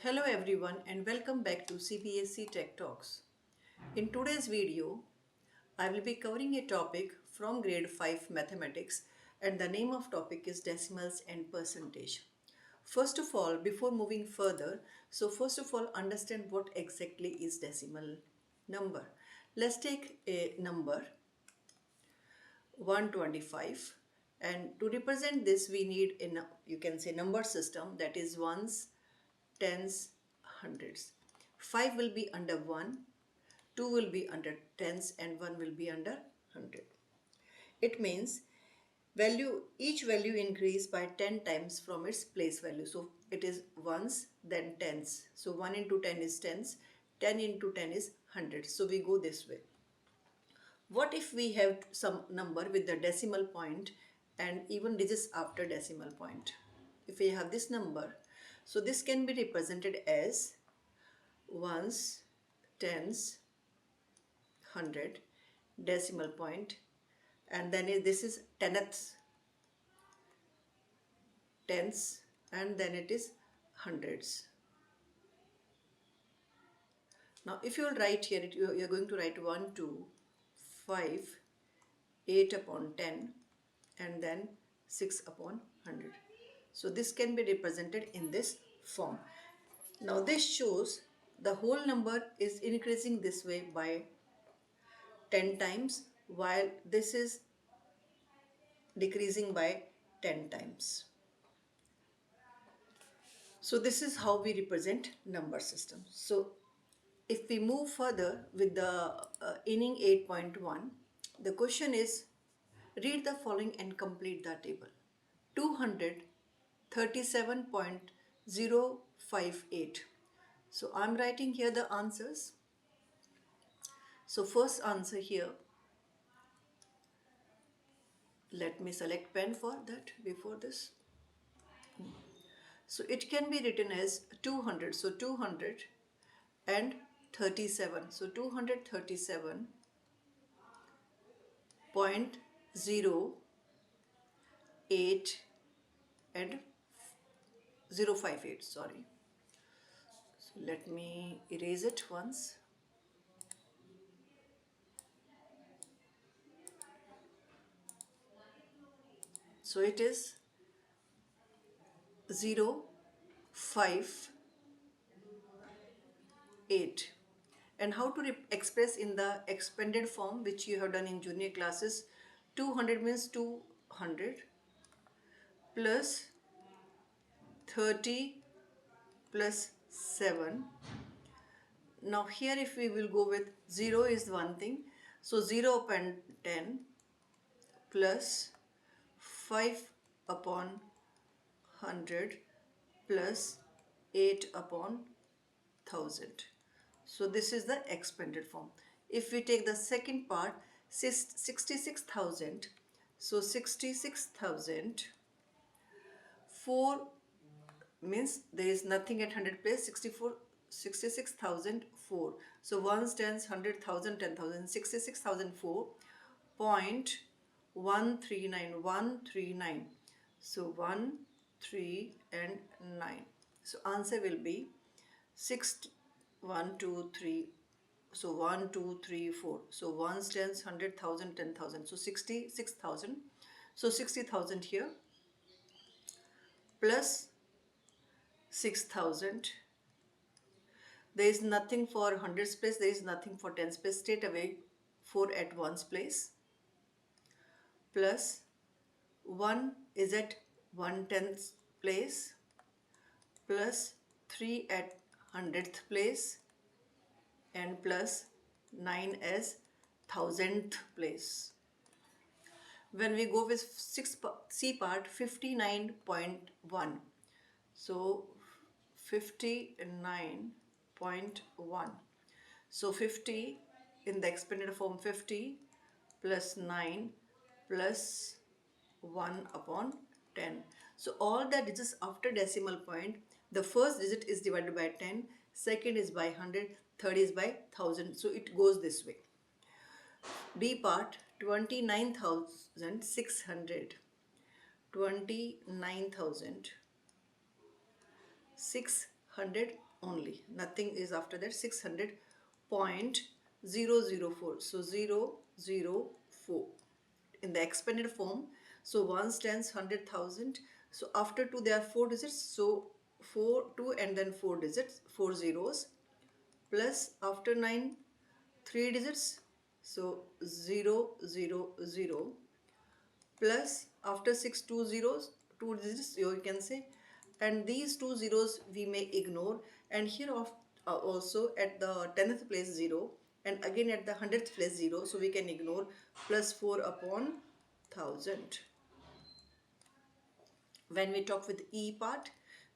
Hello everyone and welcome back to CBSE Tech Talks. In today's video, I will be covering a topic from grade 5 mathematics and the name of topic is decimals and percentage. First of all, before moving further, understand what exactly is decimal number. Let's take a number 125 and to represent this we need you can say number system, that is ones, tens, hundreds. 5 will be under 1, 2 will be under tens and 1 will be under 100. It means each value increase by 10 times from its place value. So it is ones, then tens. So 1 into 10 is tens, 10 into 10 is hundreds. So we go this way. What if we have some number with the decimal point and even digits after decimal point? If we have this number, so this can be represented as ones, tens, hundred, decimal point, and then this is tenths, tens, and then it is hundreds. Now if you will write here, you are going to write 1, 2, 5, 8 upon 10 and then 6 upon 100. So this can be represented in this form. Now this shows the whole number is increasing this way by 10 times while this is decreasing by 10 times. So this is how we represent number system. So if we move further with the Innings 8.1, the question is read the following and complete the table. 237.058. So I'm writing here the answers. So first answer here, let me select pen for that before this. So it can be written as 200. So 237. So 237.08 and 058. Sorry. So let me erase it once. So it is 058. And how to express in the expanded form, which you have done in junior classes. 200 means 200 plus 30 plus 7. Now here if we will go with 0 is one thing. So 0 upon 10 plus 5 upon 100 plus 8 upon 1000. So this is the expanded form. If we take the second part, 66,000. So 66,000, 4 means there is nothing at 100 place, 66,004. So ones, tens, 100,000, 10,000, 66,004.139. So 1, 3 and 9. So answer will be 6, 1, 2, 3. So 1, 2, 3, 4. So ones, tens, 100,000, 10,000. So 66,000. So 60,000 here plus 6,000. There is nothing for hundreds place. There is nothing for tens place. Straight away 4 at ones place plus 1 is at 1/10th place plus 3 at 100th place and plus 9 as 1000th place. When we go with C part, 59.1. So 59.1. So 50 in the expanded form, 50 plus 9 plus 1 upon 10. So all the digits after decimal point, the first digit is divided by 10, second is by 100, third is by 1000. So it goes this way. D part, 29,600. 29,600 only, nothing is after that. 600.004, so 004 in the expanded form. So ones, tens, 100,000. So after 2 there are 4 digits, so 4 2 and then 4 digits, 4 zeros, plus after 9 3 digits, so 000, plus after 6 2 zeros, 2 digits you can say, and these 2 zeros we may ignore. And here also at the 10th place 0, and again at the 100th place 0, so we can ignore, plus 4 upon 1000. When we talk with E part,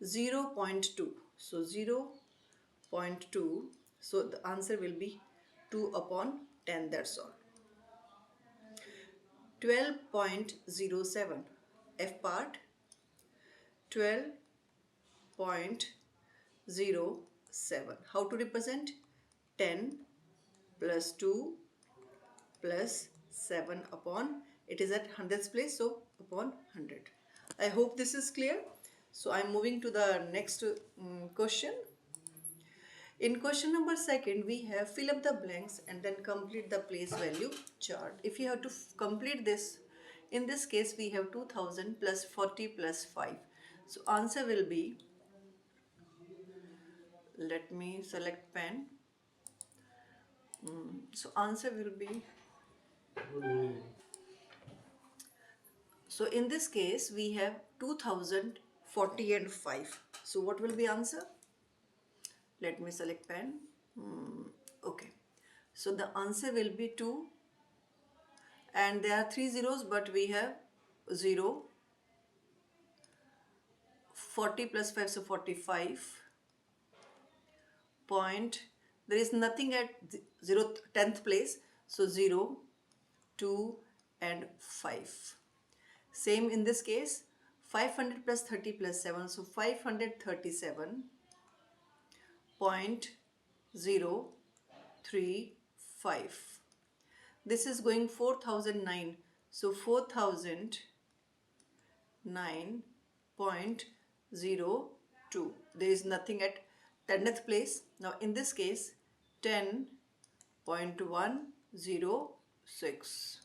0.2, so 0.2, so the answer will be 2 upon 10, that's all. 12.07, F part, 12.07. How to represent? 10 plus 2 plus 7 upon, it is at hundredths place, so upon 100. I hope this is clear. So I'm moving to the next question. In question number second, we have fill up the blanks and then complete the place value chart. If you have to complete this, in this case we have 2000 plus 40 plus 5. So answer will be, let me select pen. So answer will be, so in this case we have 2000, 40 and 5. So what will be answer? Let me select pen. Okay. So the answer will be 2, and there are 3 zeros, but we have 0. 40 plus 5, so 45. Point, there is nothing at 10th place, so 0, 2 and 5. Same in this case, 500 plus 30 plus 7, so 537.035. This is going 4009, so 4009.02. There is nothing at 10th place. Now in this case, 10.106.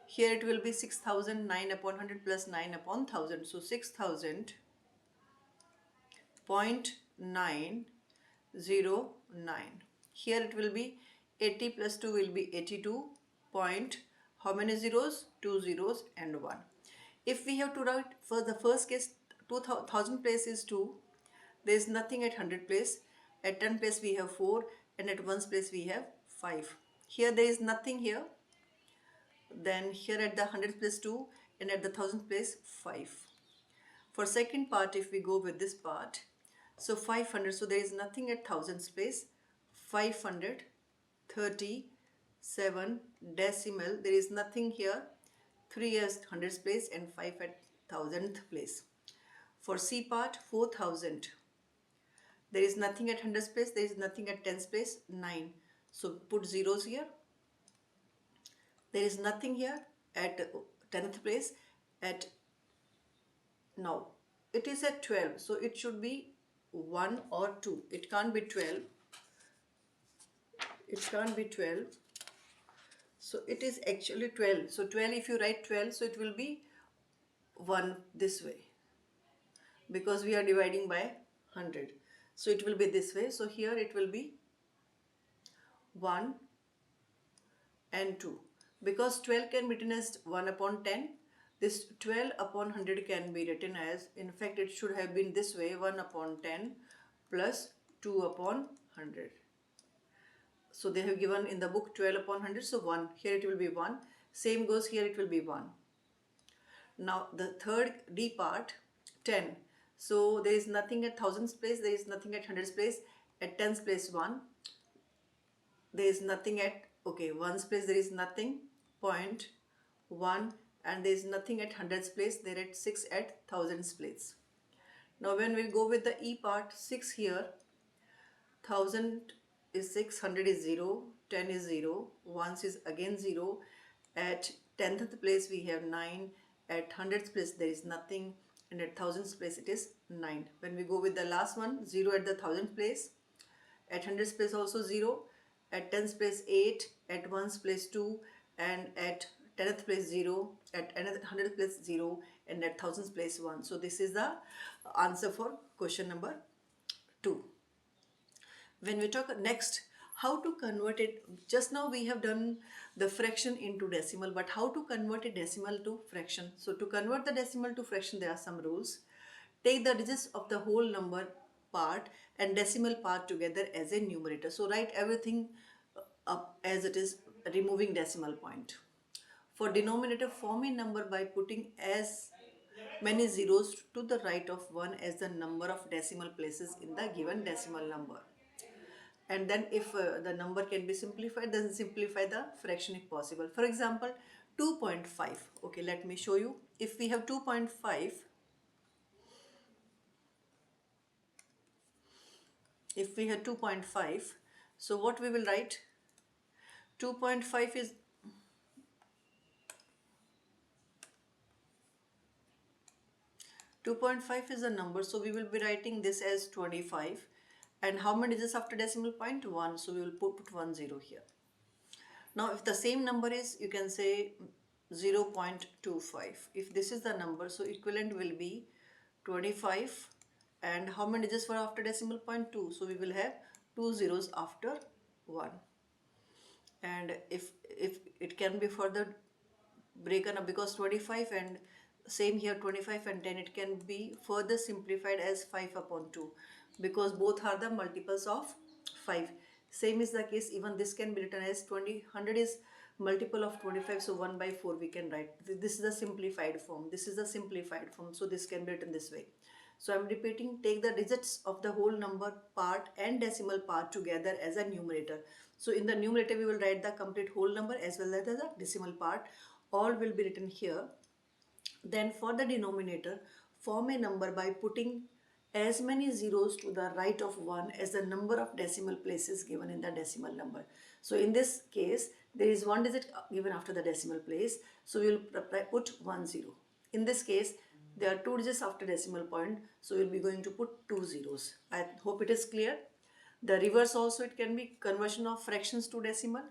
Here it will be 6009 upon 100 plus 9 upon 1000. So 6000.909. Here it will be 80 plus 2 will be 82. Point, how many zeros? 2 zeros and 1. If we have to write for the first case, 2000 place is 2. There is nothing at 100 place. At 10 place we have 4, and at 1's place we have 5. Here there is nothing here. Then here at the 100th place 2, and at the 1000th place 5. For second part, if we go with this part, so 500, so there is nothing at 1000th place. 537 decimal, there is nothing here. 3 at 100th place and 5 at 1000th place. For C part, 4000, there is nothing at 100th place, there is nothing at 10th place, 9. So put zeros here. There is nothing here at 10th place. At now it is at 12, so it should be 1 or 2. It can't be 12. It can't be 12. So it is actually 12. So 12, if you write 12, so it will be 1 this way, because we are dividing by 100. So it will be this way. So here it will be 1 and 2. Because 12 can be written as 1 upon 10, this 12 upon 100 can be written as, in fact it should have been this way, 1 upon 10 plus 2 upon 100. So they have given in the book 12 upon 100, so 1. Here it will be 1. Same goes here, it will be 1. Now the third D part, 10. So there is nothing at 1000's place, there is nothing at 100's place. At 10's place 1. There is nothing at, okay, 1's place there is nothing, point 1, and there is nothing at 100's place, there at 6 at 1000's place. Now when we go with the E part, 6 here, 1000 is 6, 100 is 0, 10 is 0, 1's is again 0. At 10th place we have 9, at 100th place there is nothing, and at thousands place it is 9. When we go with the last one, 0 at the thousandth place, at hundreds place also 0, at tens place 8, at ones place 2, and at tenth place 0, at hundredth place 0, and at thousands place 1. So this is the answer for question number 2. When we talk next, how to convert it, just now we have done the fraction into decimal, but how to convert a decimal to fraction? So to convert the decimal to fraction, there are some rules. Take the digits of the whole number part and decimal part together as a numerator. So write everything up as it is, removing decimal point. For denominator, form a number by putting as many zeros to the right of 1 as the number of decimal places in the given decimal number. And then if the number can be simplified, then simplify the fraction if possible. For example, 2.5. Okay, let me show you. If we have 2.5, so what we will write? 2.5 is 2.5 is a number, so we will be writing this as 25. And how many digits after decimal point? 1. So we will put 1 0 here. Now if the same number is, you can say 0.25. If this is the number, so equivalent will be 25. And how many digits were after decimal point? 2. So we will have 2 zeros after 1. And if it can be further broken up, because 25 and same here 25 and 10, it can be further simplified as 5 upon 2, because both are the multiples of 5. Same is the case, even this can be written as 100 is multiple of 25, so 1 by 4 we can write. This is the simplified form, this is the simplified form, so this can be written this way. So I'm repeating, take the digits of the whole number part and decimal part together as a numerator. So in the numerator we will write the complete whole number as well as the decimal part. All will be written here. Then for the denominator, form a number by putting as many zeros to the right of 1 as the number of decimal places given in the decimal number. So in this case, there is one digit given after the decimal place, so we will put 1 0. In this case, there are 2 digits after decimal point, so we will be going to put 2 zeros. I hope it is clear. The reverse also, it can be conversion of fractions to decimal.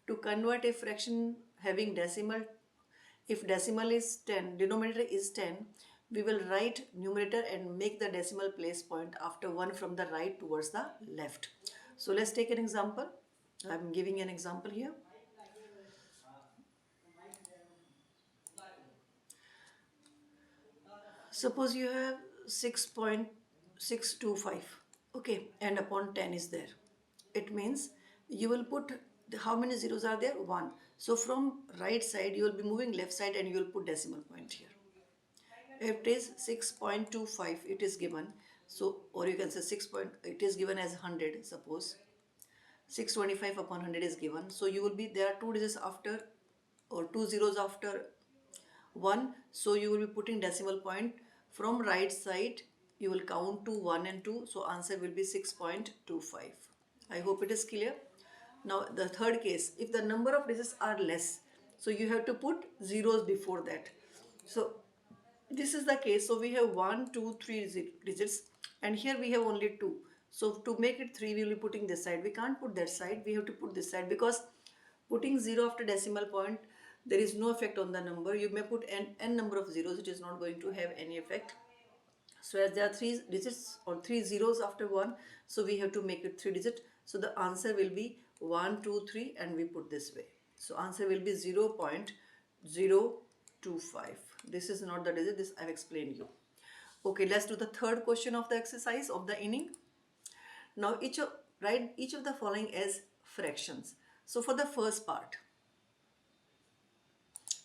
To convert a fraction having decimal, if decimal is 10, denominator is 10, we will write numerator and make the decimal place point after 1 from the right towards the left. So let's take an example. I am giving an example here. Suppose you have 6.625, okay, and upon 10 is there. It means you will put, how many zeros are there? 1. So from right side you will be moving left side and you will put decimal point here. If it is 6.25, it is given, so, or you can say it is given as 100, suppose 625 upon 100 is given, so you will be, there are 2 digits after, or 2 zeros after 1, so you will be putting decimal point from right side. You will count to 1 and 2, so answer will be 6.25. I hope it is clear. Now the third case, if the number of digits are less, so you have to put zeros before that. So this is the case, so we have 1 2 3 digits, and here we have only 2. So to make it 3, we will be putting this side. We can't put that side, we have to put this side, because putting 0 after decimal point, there is no effect on the number. You may put n number of zeros, it is not going to have any effect. So as there are 3 digits or 3 zeros after 1, so we have to make it 3 digit. So the answer will be 1 2 3, and we put this way. So answer will be 0.025. This is not the digit, this I have explained you. Okay, let's do the third question of the exercise of the inning. Now write each of the following as fractions. So for the first part,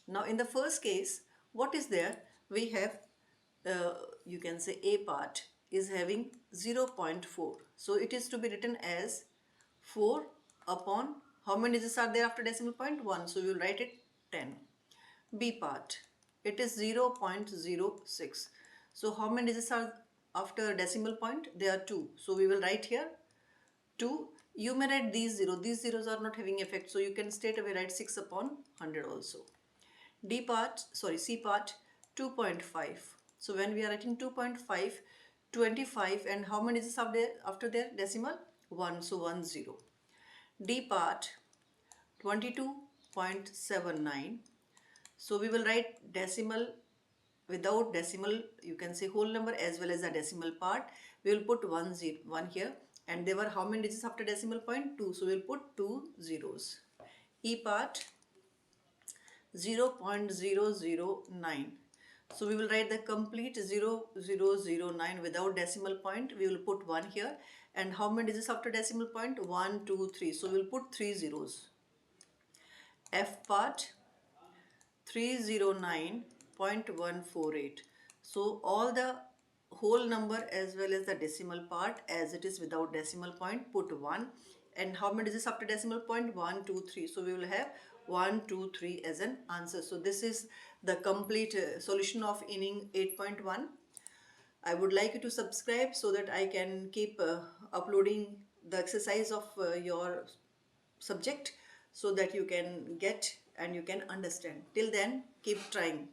now in the first case, what is there? We have, you can say A part is having 0.4. So it is to be written as 4 upon, how many digits are there after decimal point? 1. So we will write it 10. B part, it is 0.06. So how many digits are after decimal point? There are 2. So we will write here 2. You may write these zeros are not having effect, so you can straight away write 6 upon 100 also. C part 2.5. So when we are writing 2.5, 25, and how many digits after their decimal? 1, so 1 0. D part 22.79. So we will write decimal without decimal, you can say whole number as well as the decimal part. We will put 1 here, and there were how many digits after decimal point? 2, so we will put 2 zeros. E part 0.009. So we will write the complete 0009 without decimal point. We will put 1 here. And how many digits after decimal point? 1, 2, 3. So we will put 3 zeros. F part 309.148. So all the whole number as well as the decimal part as it is without decimal point, put 1. And how many digits after decimal point? 1, 2, 3. So we will have 1, 2, 3 as an answer. So this is the complete solution of Inning 8.1. I would like you to subscribe so that I can keep uploading the exercise of your subject, so that you can get and you can understand. Till then, keep trying.